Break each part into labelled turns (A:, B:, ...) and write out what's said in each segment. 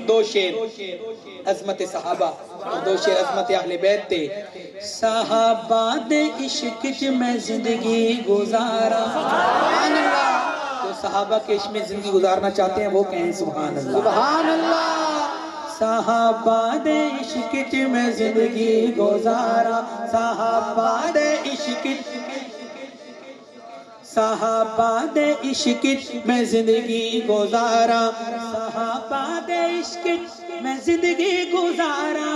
A: دو شیر عظمت صحابہ اور دو شیر عظمت اہل بیت تے صحابہ دے عشق چ میں زندگی گزارا سبحان اللہ جو صحابہ کے عشق میں زندگی گزارنا چاہتے ہیں وہ کہیں سبحان اللہ سبحان اللہ صحابہ دے عشق چ میں زندگی گزارا صحابہ دے عشق صحابہ دے عشق میں زندگی گزارا صحابہ دے عشق میں زندگی گزارا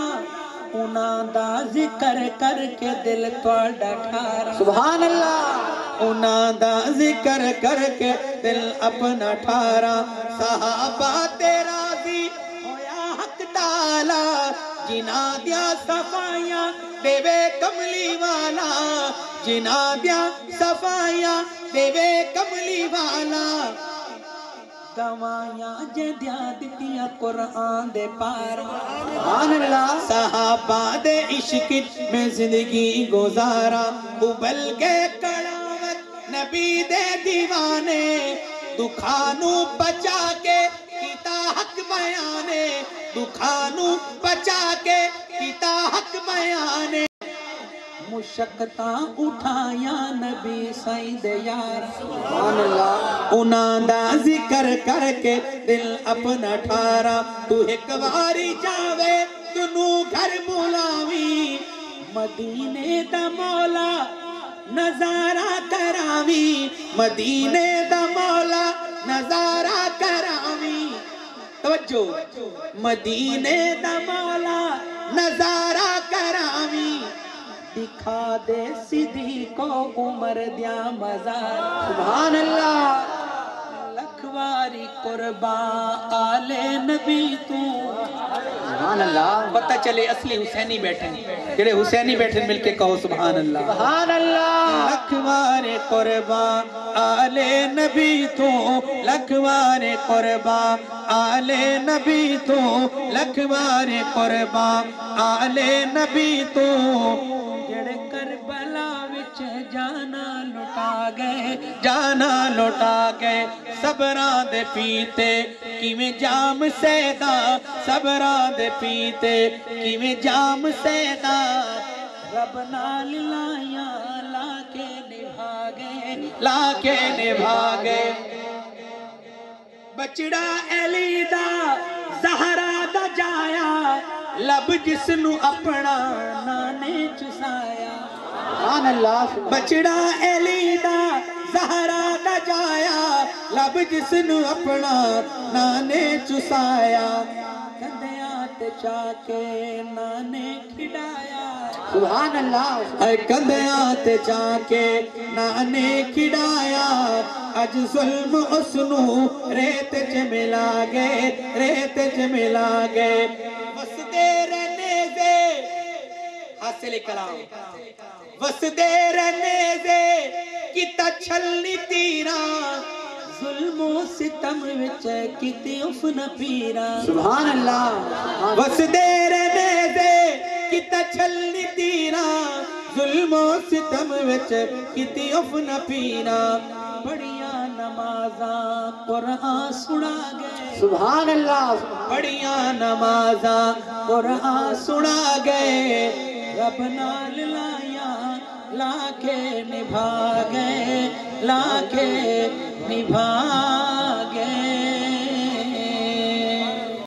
A: انہاں دا ذکر کر کے دل توڑا ٹھارا سبحان اللہ انہاں دا ذکر کر کے دل اپنا ٹھارا صحابہ تے راضی ہویا حق تعالی جنہاں دیا صفائیاں دے وے کملی والا جنہاں دیا صفائیاں دے وے کملی والا دوائیاں جدیاں دتیاں قرآن دے پارا سبحان اللہ صحابہ دے عشق میں زندگی گزارا ابل گئے کڑاوت نبی دے دیوانے دکھانو بچا کے کیتا حق بیانے دکھانو بچا کے کیتا حق بیانے مشقتاں اٹھایا نبی سائید یار سبحان اللہ انہاں دا ذکر کر کے دل اپنا ٹھارا تو ایک واری جاوے تنو گھر بلاوی مدینے دا مولا نظارہ کراوی مدینے دا مولا نظارہ کراوی توجہ مدینے دا مولا نظارہ کراوی دکھا دے صدیق کو عمر دیا مزار سبحان اللہ لکھواری قربان آل نبی تو سبحان اللہ پتہ چلے اصلی حسینی بیٹھے جڑے حسینی بیٹھے مل کے کہو سبحان اللہ سبحان اللہ لکھواری قربان آل نبی تو لکھواری قربان آل نبی تو لکھواری قربان آل نبی تو جڑے کربلا وچ جانا لٹا گئے صبران دے پیتے کیویں جام سیدا صبران دے پیتے کیویں جام سیدا رب نال لائیاں لا کے نبھا گئے بچڑا علی دا زہرا دا جایا لب جس نو اپنا نانے چسایا سبحان اللہ بچڑا علی دا زہرا دا جایا لب جس نو اپنا نانے چسایا کندیاں تے چاکے نانے کھڑایا سبحان اللہ کندیاں تے چاکے نانے کھڑایا اج ظلم اسنو ریت چ ملا گئے وسدے رہنے دے حاصل کلام وسدے رہنے دے کتا چھلنی تیران ظلم و ستم وچ کتی افن پیران سبحان اللہ وسدے رہنے دے کتا چھلنی تیران ظلم و ستم وچ کتی افن پیران بڑیاں نمازاں قرآن سنا گئے سبحان اللہ بڑیاں نمازاں قرآن سنا گئے رب نال لائیاں لا کے نبھا گئے